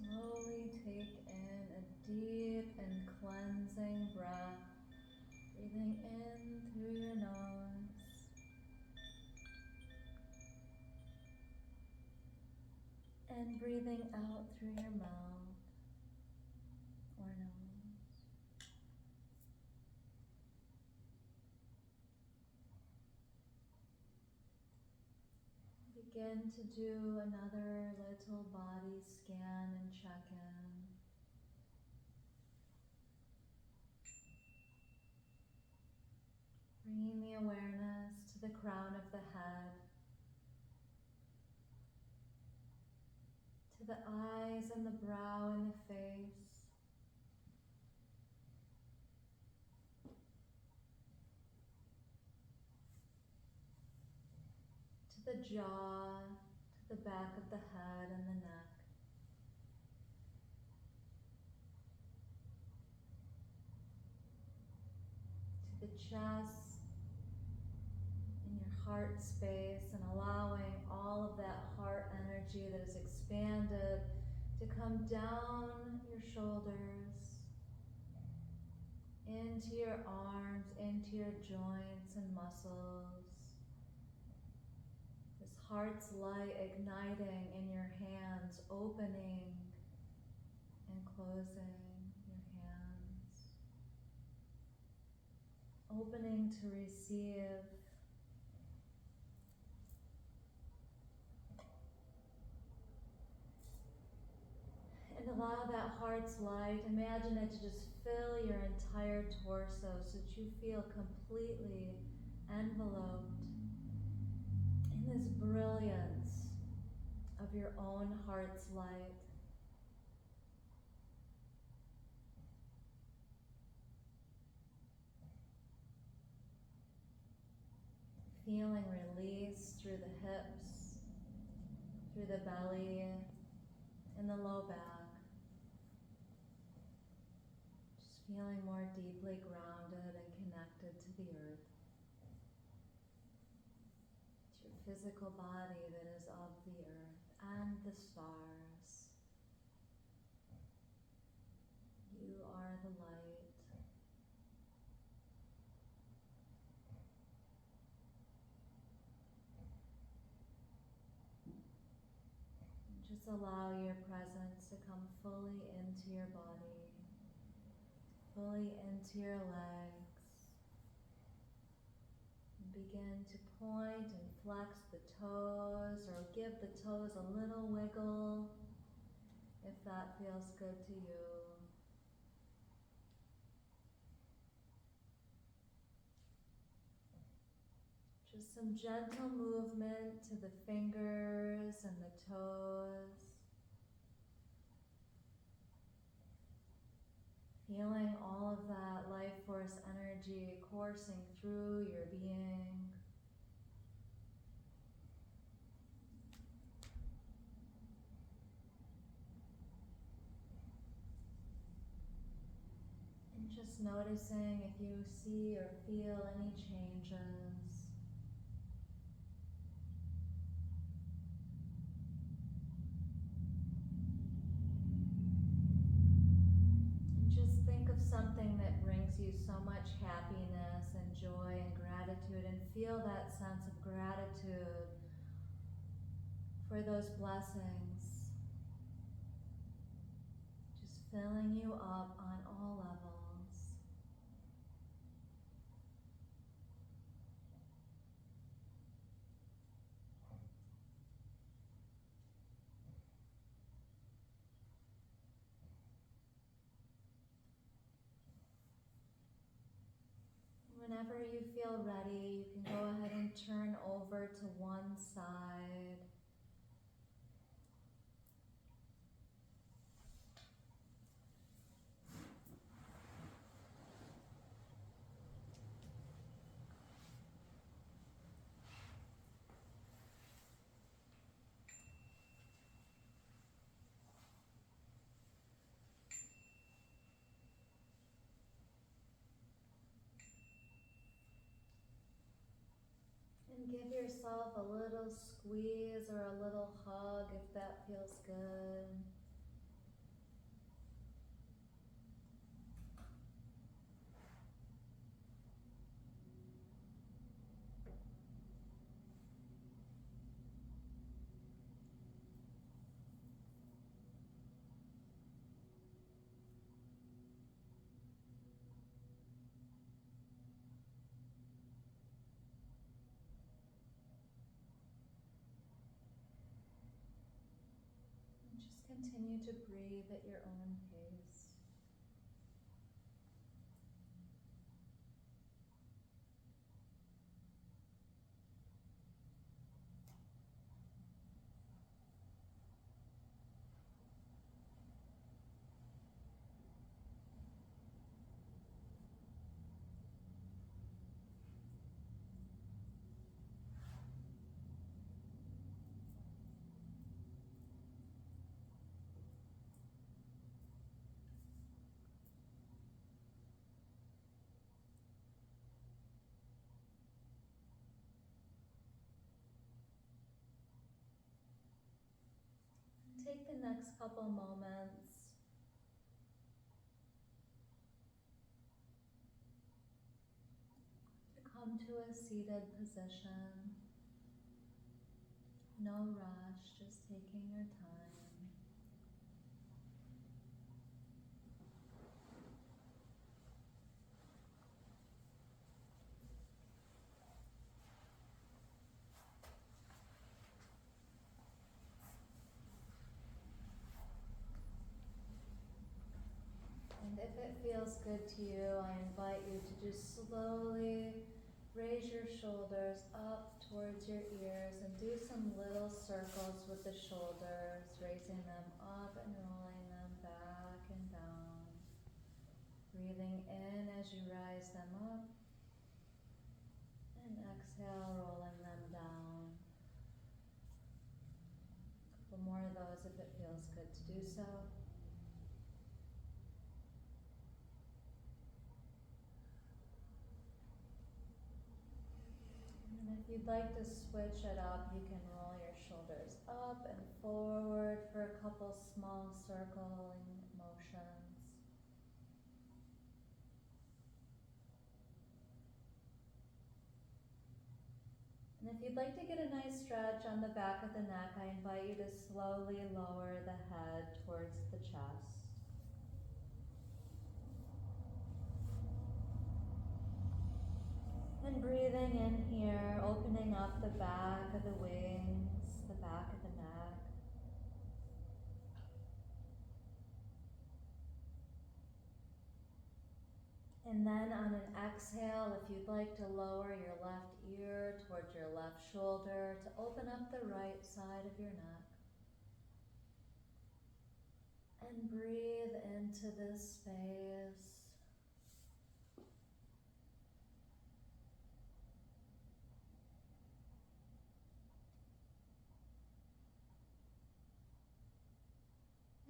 Slowly take in a deep and cleansing breath, breathing in through your nose and breathing out through your mouth or nose. Begin to do another little body scan and check-in. Bringing the awareness to the crown of the head, to the eyes and the brow and the face, to the jaw, to the back of the head and the neck. To the chest and your heart space, and allowing all of that heart energy that is expanded to come down your shoulders, into your arms, into your joints and muscles. This heart's light igniting in your hands, opening and closing your hands. Opening to receive. And allow that heart's light, imagine it to just fill your entire torso so that you feel completely enveloped in this brilliance of your own heart's light. Feeling release through the hips, through the belly, and the low back. Just feeling more deeply grounded and connected to the earth. It's your physical body that is of the earth and the stars. You are the light. Just allow your presence to come fully into your body, fully into your legs. And begin to point and flex the toes, or give the toes a little wiggle if that feels good to you. Just some gentle movement to the fingers and the toes. Feeling all of that life force energy coursing through your being. And just noticing if you see or feel any changes. Just think of something that brings you so much happiness and joy and gratitude, and feel that sense of gratitude for those blessings, just filling you up on all levels. Whenever you feel ready, you can go ahead and turn over to one side. And give yourself a little squeeze or a little hug if that feels good. Continue to breathe at your own pace. Take the next couple moments to come to a seated position. No rush, just taking your time. And if it feels good to you, I invite you to just slowly raise your shoulders up towards your ears and do some little circles with the shoulders, raising them up and rolling them back and down. Breathing in as you rise them up, and exhale, rolling them down. A couple more of those if it feels good to do so. And if you'd like to switch it up, you can roll your shoulders up and forward for a couple small circling motions. And if you'd like to get a nice stretch on the back of the neck, I invite you to slowly lower the head towards the chest. And breathing in here, opening up the back of the wings, the back of the neck. And then on an exhale, if you'd like to lower your left ear towards your left shoulder to open up the right side of your neck. And breathe into this space.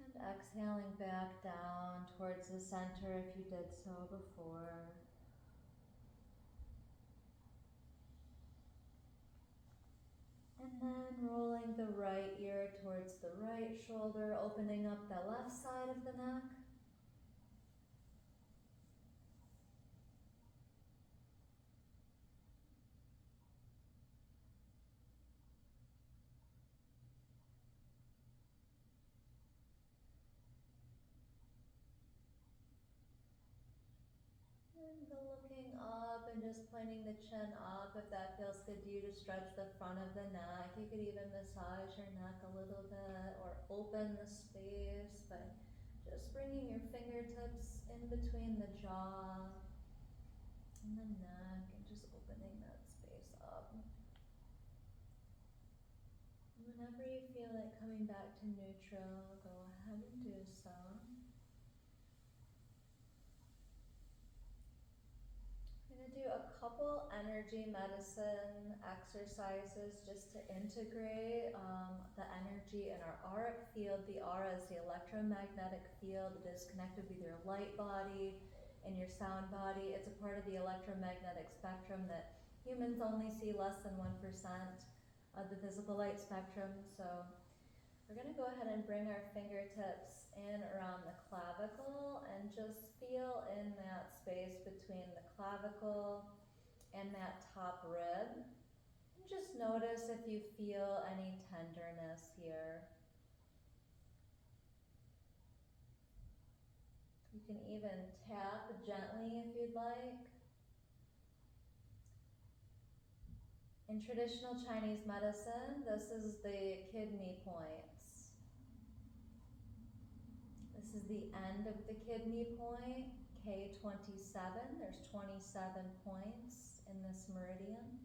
And exhaling back down towards the center if you did so before. And then rolling the right ear towards the right shoulder, opening up the left side of the neck. And go looking up and just pointing the chin up if that feels good to you to stretch the front of the neck. You could even massage your neck a little bit or open the space by just bringing your fingertips in between the jaw and the neck and just opening that space up. And whenever you feel like coming back to neutral, go ahead and do so. I'm going to do a couple energy medicine exercises just to integrate the energy in our auric field. The aura is the electromagnetic field. It is connected with your light body and your sound body. It's a part of the electromagnetic spectrum that humans only see less than 1% of the visible light spectrum. So we're going to go ahead and bring our fingertips in around the clavicle and just feel in that space between the clavicle and that top rib. And just notice if you feel any tenderness here. You can even tap gently if you'd like. In traditional Chinese medicine, this is the kidney points. This is the end of the kidney point, K27. There's 27 points in this meridian.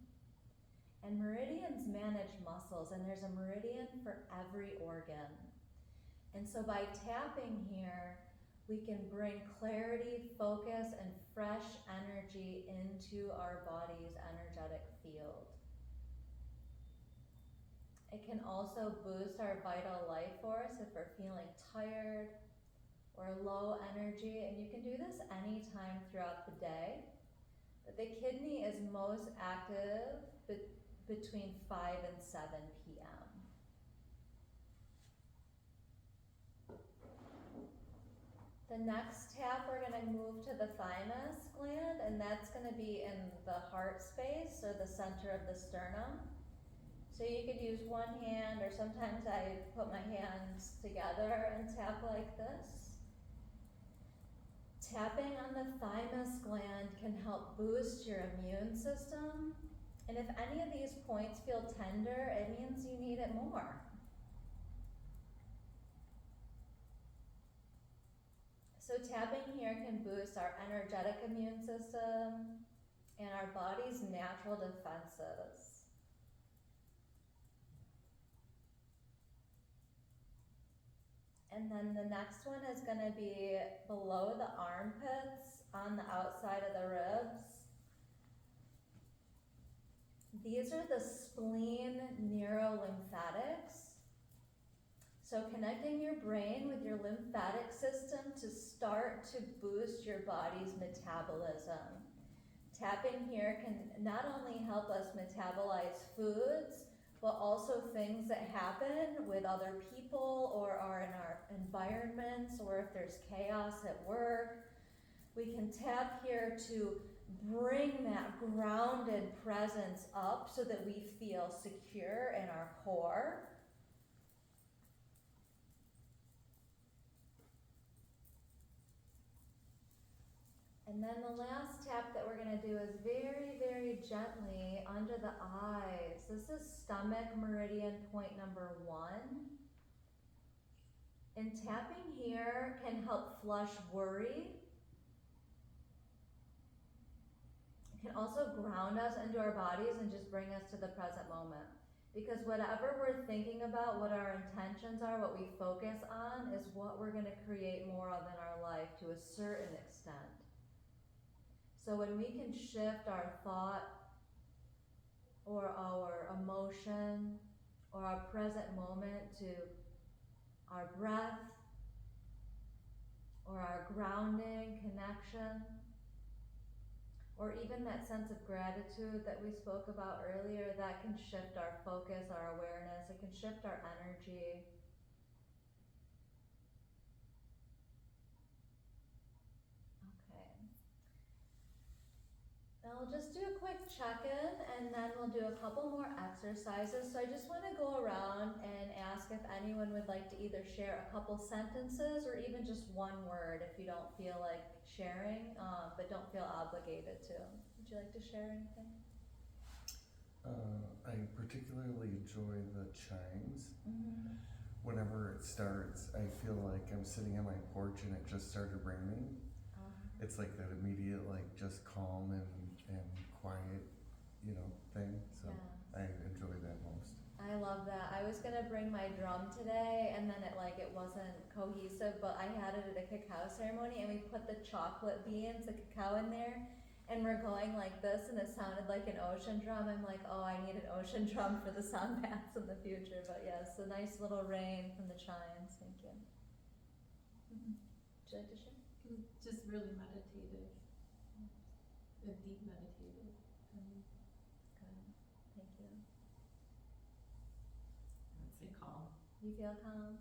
And meridians manage muscles, and there's a meridian for every organ. And so by tapping here, we can bring clarity, focus, and fresh energy into our body's energetic field. It can also boost our vital life force if we're feeling tired or low energy, and you can do this anytime throughout the day. But the kidney is most active between 5 and 7 p.m. The next tap, we're going to move to the thymus gland, and that's going to be in the heart space, or the center of the sternum. So you could use one hand, or sometimes I put my hands together and tap like this. Tapping on the thymus gland can help boost your immune system. And if any of these points feel tender, it means you need it more. So tapping here can boost our energetic immune system and our body's natural defenses. And then the next one is going to be below the armpits on the outside of the ribs. These are the spleen neurolymphatics. So connecting your brain with your lymphatic system to start to boost your body's metabolism. Tapping here can not only help us metabolize foods, but also things that happen with other people or are in our environments, or if there's chaos at work. We can tap here to bring that grounded presence up so that we feel secure in our core. And then the last tap that we're going to do is very, very gently under the eyes. This is stomach meridian point number 1. And tapping here can help flush worry. It can also ground us into our bodies and just bring us to the present moment. Because whatever we're thinking about, what our intentions are, what we focus on, is what we're going to create more of in our life to a certain extent. So when we can shift our thought or our emotion or our present moment to our breath or our grounding connection, or even that sense of gratitude that we spoke about earlier, that can shift our focus, our awareness, it can shift our energy. Now we'll just do a quick check-in, and then we'll do a couple more exercises. So I just want to go around and ask if anyone would like to either share a couple sentences or even just one word if you don't feel like sharing, but don't feel obligated to. Would you like to share anything? I particularly enjoy the chimes. Mm-hmm. Whenever it starts, I feel like I'm sitting on my porch and it just started raining. It's like that immediate, like, just calm and quiet, thing. So yeah. I enjoy that most. I love that. I was gonna bring my drum today, and then it wasn't cohesive, but I had it at a cacao ceremony, and we put the chocolate beans, the cacao in there, and we're going like this, and it sounded like an ocean drum. I'm like, oh, I need an ocean drum for the sun baths in the future. But yes, a nice little rain from the chimes. Thank you. Mm-hmm. Would you like to share? Just really meditative, a deep meditative. Good, thank you. I'd say calm. You feel calm?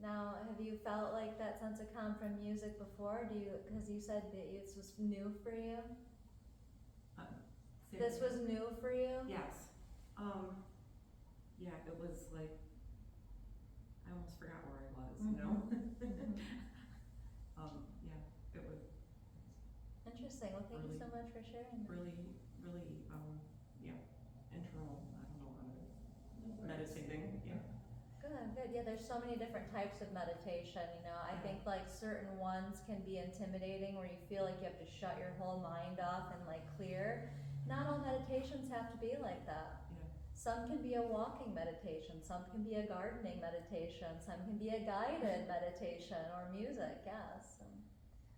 Now, have you felt like that sense of calm from music before? Because you said that this was new for you? This was new for you? Yes. Yeah, it was like, I almost forgot where I was, Mm-hmm. Yeah, it was interesting. Well, thank you so much for sharing that. really, yeah, internal, I don't know how to, meditating, yeah. Good. good. Yeah, there's so many different types of meditation, you know. I think like certain ones can be intimidating where you feel like you have to shut your whole mind off and like clear. Not all meditations have to be like that. Yeah. Some can be a walking meditation, some can be a gardening meditation, some can be a guided meditation or music, yes.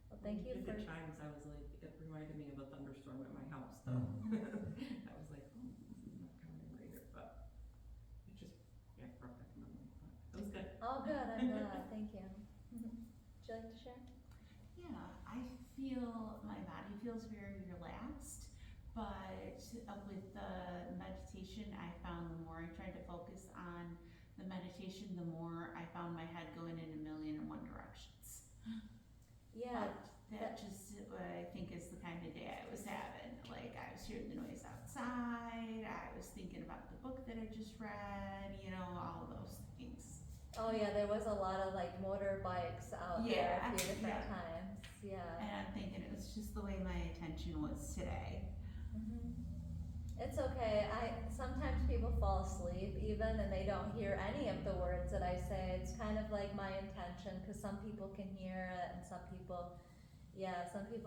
Well, thank you When for. did the chimes, I was like, it reminded me of a thunderstorm at my house though. I was like, oh, this is not coming in later, but it just, brought back a memory. But it was good. Oh, good, I'm glad, thank you. Would you like to share? Yeah, I feel my body feels very relaxed, but with the meditation, I found the more I tried to focus on the meditation, the more I found my head going in a million and one directions. Yeah. But that just, I think, is the kind of day I was having. Like, I was hearing the noise outside, I was thinking about the book that I just read, you know, all those things. Oh yeah, there was a lot of like motorbikes out there a few different times. Yeah. And I'm thinking it was just the way my attention was today. It's okay. Sometimes people fall asleep even and they don't hear any of the words that I say. It's kind of like my intention because some people can hear it and some people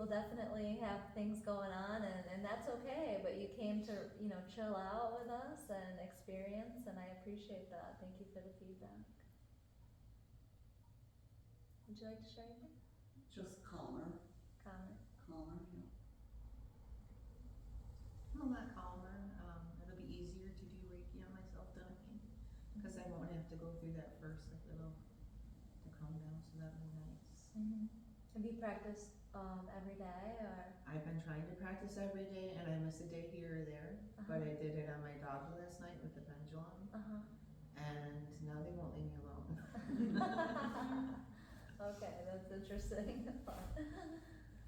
definitely have things going on and that's okay. But you came to, you know, chill out with us and experience and I appreciate that. Thank you for the feedback. Would you like to share anything? Just calmer, Comment? yeah. A lot calmer. It'll be easier to do Reiki on myself, don't you? Because I won't have to go through that first little to calm down. So that'll be nice. Have you practiced every day or? I've been trying to practice every day, and I miss a day here or there. But I did it on my dog last night with the pendulum, and now they won't leave me alone. Okay, that's interesting.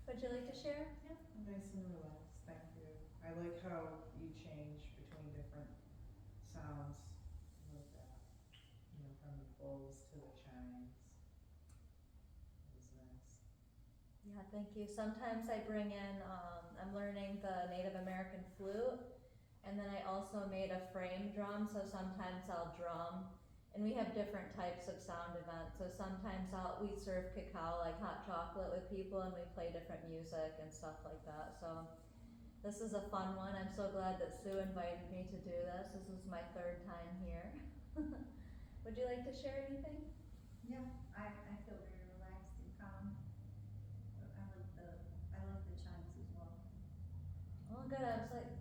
Would you like to share? Yeah, nice and relaxed, thank you. I like how you change between different sounds with that, you know, from the bowls to the chimes. It was nice. Yeah, thank you. Sometimes I bring in, I'm learning the Native American flute, and then I also made a frame drum, so sometimes I'll drum. And we have different types of sound events. So sometimes we serve cacao, like hot chocolate with people, and we play different music and stuff like that. So this is a fun one. I'm so glad that Sue invited me to do this. This is my third time here. Would you like to share anything? Yeah, I feel very relaxed and calm. I love the chimes as well. Oh, good.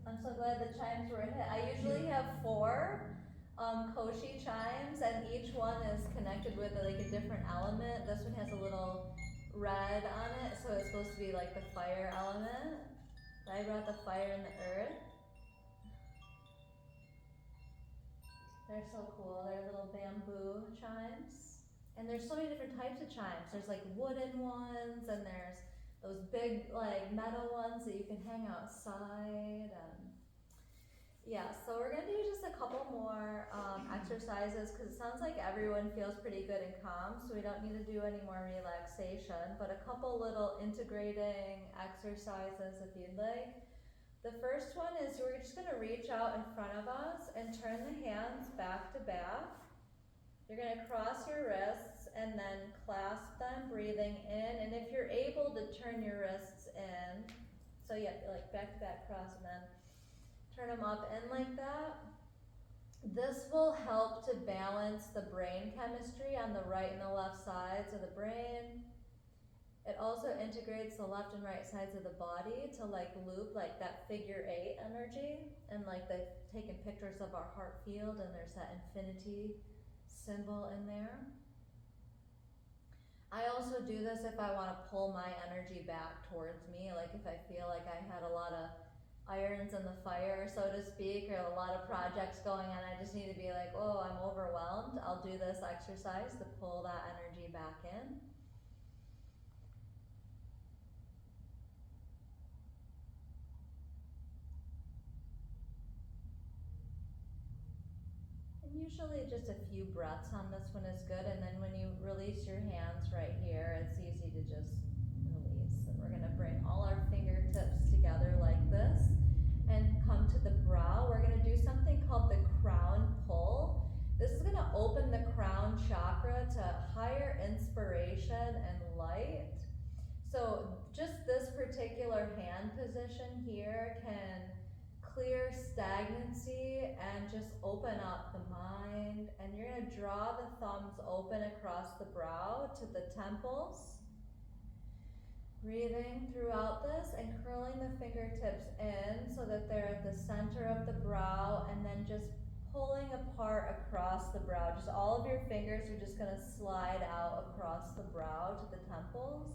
I'm so glad the chimes were hit. I usually have 4 koshi chimes, and each one is connected with like a different element. This one has a little red on it, so it's supposed to be like the fire element. I brought the fire and the earth. They're so cool. They're little bamboo chimes. And there's so many different types of chimes. There's like wooden ones, and there's those big like metal ones that you can hang outside. Yeah, so we're gonna do just a couple more exercises because it sounds like everyone feels pretty good and calm, so we don't need to do any more relaxation, but a couple little integrating exercises if you'd like. The first one is we're just gonna reach out in front of us and turn the hands back to back. You're gonna cross your wrists and then clasp them, breathing in, and if you're able to turn your wrists in, so yeah, like back to back cross and then turn them up in like that. This will help to balance the brain chemistry on the right and the left sides of the brain. It also integrates the left and right sides of the body to like loop like that figure 8 energy, and like they've taken pictures of our heart field and there's that infinity symbol in there. I also do this if I want to pull my energy back towards me, like if I feel like I had a lot of irons in the fire, so to speak, or a lot of projects going on, I just need to be like, oh, I'm overwhelmed. I'll do this exercise to pull that energy back in. And usually just a few breaths on this one is good, and then when you release your hands right here, it's easy to just release. And we're gonna bring all our fingertips together like this and come to the brow. We're gonna do something called the crown pull. This is gonna open the crown chakra to higher inspiration and light. So just this particular hand position here can clear stagnancy and just open up the mind. And you're going to draw the thumbs open across the brow to the temples. Breathing throughout this and curling the fingertips in so that they're at the center of the brow, and then just pulling apart across the brow. Just all of your fingers are just going to slide out across the brow to the temples.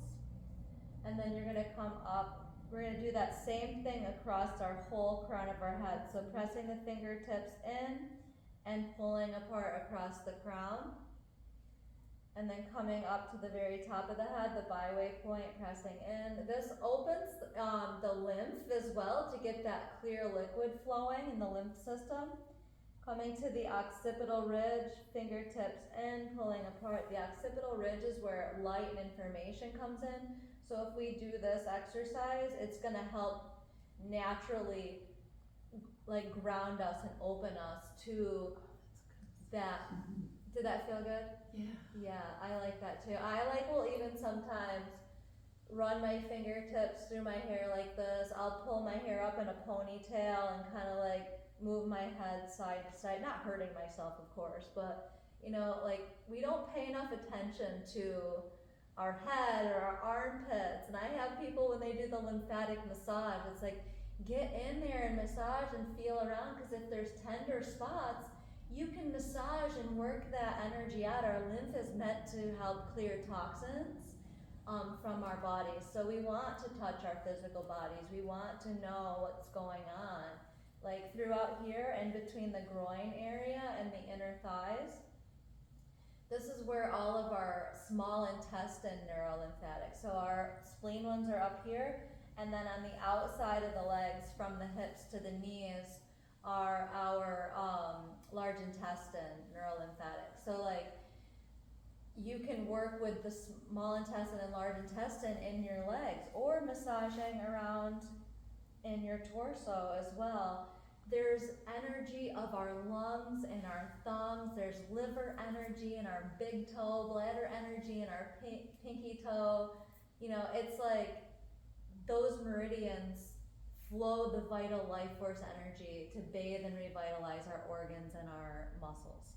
And then you're going to come up. We're going to do that same thing across our whole crown of our head. So pressing the fingertips in and pulling apart across the crown. And then coming up to the very top of the head, the byway point, pressing in. This opens the lymph as well to get that clear liquid flowing in the lymph system. Coming to the occipital ridge, fingertips in, pulling apart. The occipital ridge is where light and information comes in. So if we do this exercise, it's going to help naturally like ground us and open us to that. Did that feel good? Yeah. Yeah, I like that too. I will even sometimes run my fingertips through my hair like this. I'll pull my hair up in a ponytail and kind of like move my head side to side, not hurting myself of course, but you know, like we don't pay enough attention to our head or our armpits. And I have people when they do the lymphatic massage, it's like get in there and massage and feel around, because if there's tender spots, you can massage and work that energy out. Our lymph is meant to help clear toxins from our bodies. So we want to touch our physical bodies. We want to know what's going on. Like throughout here and between the groin area and the inner thighs. This is where all of our small intestine neurolymphatics. So our spleen ones are up here, and then on the outside of the legs from the hips to the knees are our large intestine neurolymphatics. So like you can work with the small intestine and large intestine in your legs, or massaging around in your torso as well. There's energy of our lungs and our thumbs. There's liver energy in our big toe, bladder energy in our pinky toe. You know, it's like those meridians flow the vital life force energy to bathe and revitalize our organs and our muscles.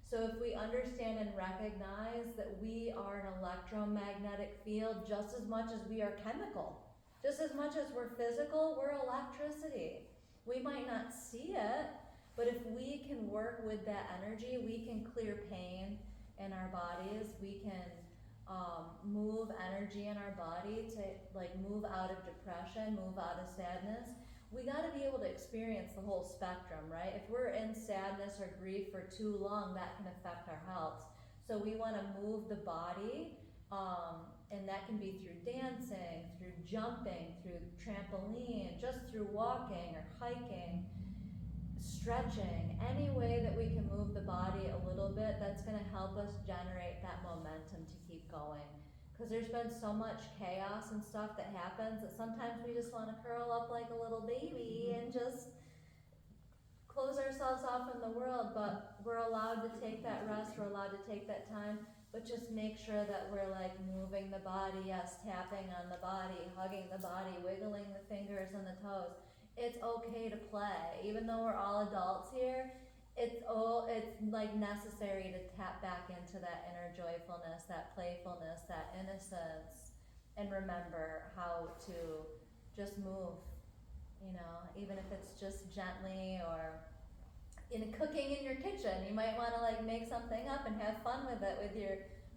So if we understand and recognize that we are an electromagnetic field just as much as we are chemical, just as much as we're physical, we're electricity. We might not see it, but if we can work with that energy, we can clear pain in our bodies. We can move energy in our body to like move out of depression, move out of sadness. We got to be able to experience the whole spectrum, right? If we're in sadness or grief for too long, that can affect our health. So we want to move the body, and that can be through dancing, through jumping, through trampoline, just through walking or hiking, stretching, any way that we can move the body a little bit, that's going to help us generate that momentum to keep going. Because there's been so much chaos and stuff that happens that sometimes we just want to curl up like a little baby and just close ourselves off from the world. But we're allowed to take that rest, we're allowed to take that time, but just make sure that we're like moving the body, yes, tapping on the body, hugging the body, wiggling the fingers and the toes. It's okay to play, even though we're all adults here. It's like necessary to tap back into that inner joyfulness, that playfulness, that innocence, and remember how to just move, you know, even if it's just gently, or in cooking in your kitchen, you might want to like make something up and have fun with it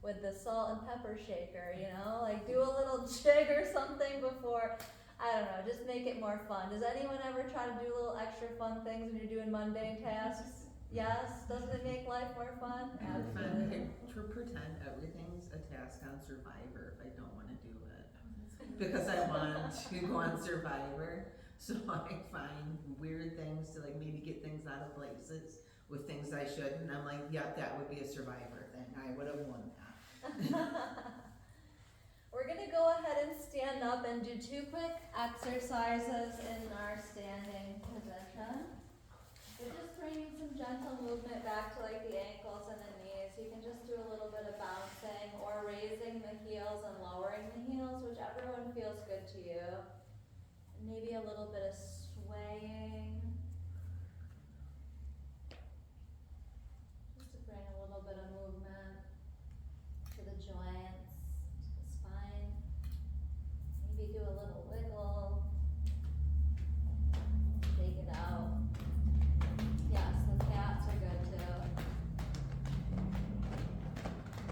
with the salt and pepper shaker, you know, like do a little jig or something before. I don't know, just make it more fun. Does anyone ever try to do little extra fun things when you're doing mundane tasks? Yes? Doesn't it make life more fun? Absolutely. To pretend everything's a task on Survivor if I don't want to do it. Because I want to go on Survivor. So I find weird things to like maybe get things out of places with things I shouldn't. And I'm like, yep, that would be a Survivor thing. I would have won that. We're going to go ahead and stand up and do 2 quick exercises in our standing position. We're just bringing some gentle movement back to like the ankles and the knees. You can just do a little bit of the heels and lowering the heels, whichever one feels good to you. And maybe a little bit of swaying. Just to bring a little bit of movement to the joints, to the spine. Maybe do a little wiggle. Shake it out. Yes, the cats are good too.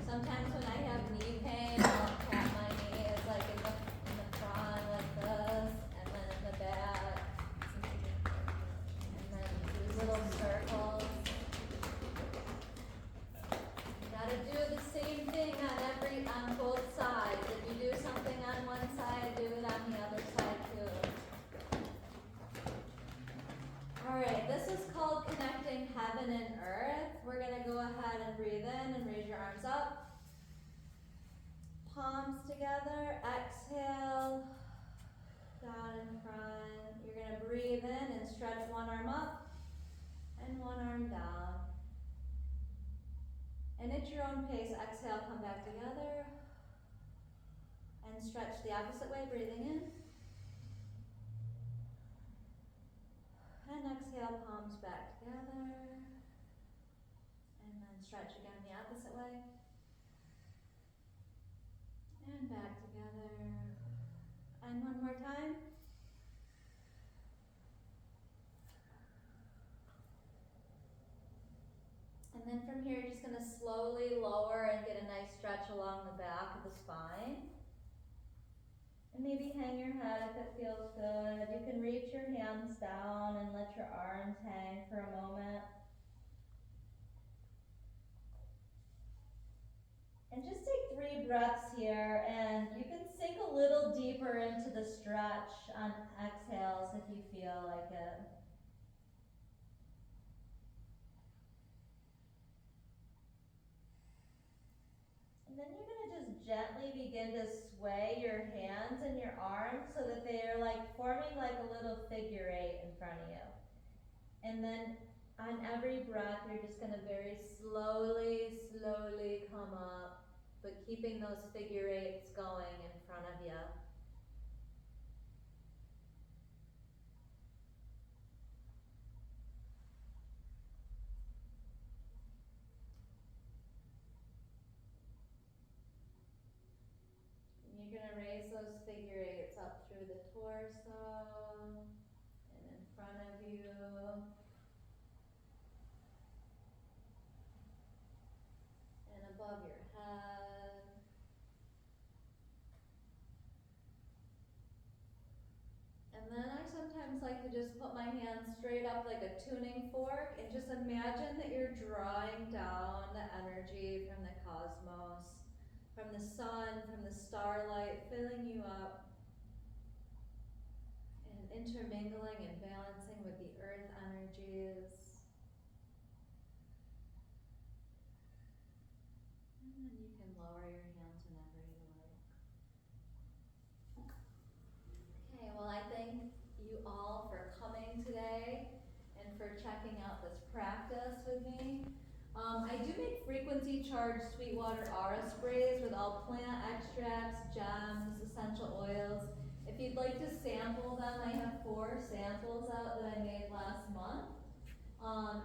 Sometimes when I have knee pain, I'll pat my knees like in the front like this, and then in the back, and then do little circles. You gotta do the same thing on both sides. If you do something on one side, do it on the other side too. Alright, this is called connecting heaven and earth. We're gonna go ahead and breathe in and raise your arms up. Palms together, exhale, down in front. You're gonna breathe in and stretch one arm up and one arm down. And at your own pace, exhale, come back together. And stretch the opposite way, breathing in. And exhale, palms back together. And then stretch again the opposite way. And back together. And one more time. And then from here, you're just going to slowly lower and get a nice stretch along the back of the spine. And maybe hang your head if it feels good. You can reach your hands down and let your arms hang for a moment. And just take 3 breaths here, and you can sink a little deeper into the stretch on exhales if you feel like it. And then you're going to just gently begin to sway your hands and your arms so that they are like forming like a little figure 8 in front of you. And then on every breath, you're just going to very slowly come up, but keeping those figure 8s going in front of you. And you're going to raise those figure 8s up through the torso and in front of you. And above your head. And then I sometimes like to just put my hands straight up like a tuning fork and just imagine that you're drawing down the energy from the cosmos, from the sun, from the starlight, filling you up and intermingling and balancing with the earth energies. And then you can lower your hands whenever you like. Okay, well I thank you all for coming today and for checking out this practice with me. I do make frequency charged Sweetwater aura sprays with all plant extracts, gems, essential oils. If you'd like to sample them, I have 4 samples out that I made last month.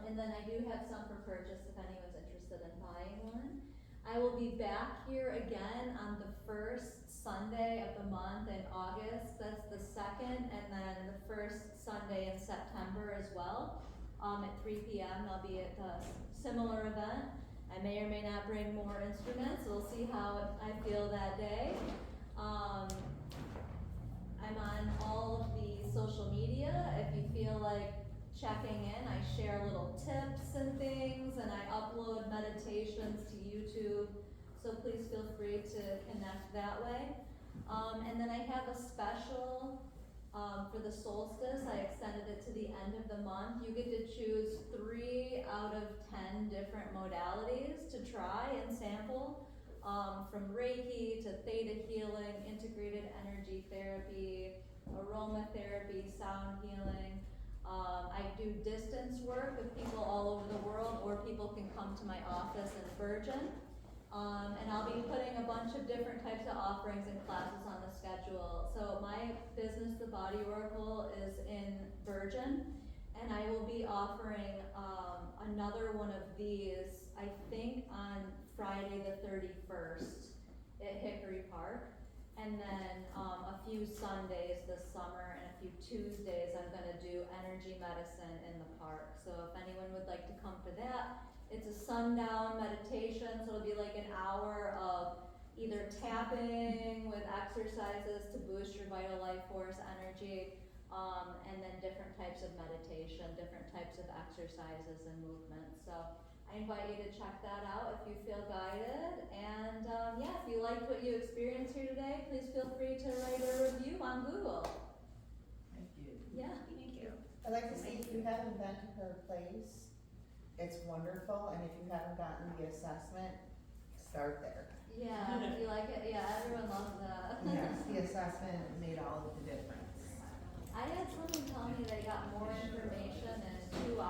And then I do have some for purchase if anyone's interested in buying one. I will be back here again on the first Sunday of the month in August. That's the 2nd, and then the first Sunday in September as well. At 3 p.m. I'll be at a similar event. I may or may not bring more instruments. We'll see how I feel that day. I'm on all of the social media. If you feel like checking in, I share little tips and things, and I upload meditations to YouTube, so please feel free to connect that way. And then I have a special for the solstice. I extended it to the end of the month. You get to choose 3 out of 10 different modalities to try and sample, from Reiki to Theta healing, integrated energy therapy, aromatherapy, sound healing. I do distance work with people all over the world, or people can come to my office in Virgin. And I'll be putting a bunch of different types of offerings and classes on the schedule. So my business, The Body Oracle, is in Virgin, and I will be offering another one of these, I think on Friday the 31st at Hickory Park. And then a few Sundays this summer and a few Tuesdays I'm gonna do energy medicine in the park. So if anyone would like to come for that, it's a sundown meditation, so it'll be like an hour of either tapping with exercises to boost your vital life force energy, and then different types of meditation, different types of exercises and movements. So I invite you to check that out if you feel guided. And yeah, if you liked what you experienced here today, please feel free to write a review on Google. Thank you. Yeah. Thank you. I'd like to say, if you haven't been to her place, it's wonderful, and if you haven't gotten the assessment, start there. Yeah, if you like it, yeah, everyone loves that. Yes, the assessment made all of the difference. I had someone tell me they got more information in 2 hours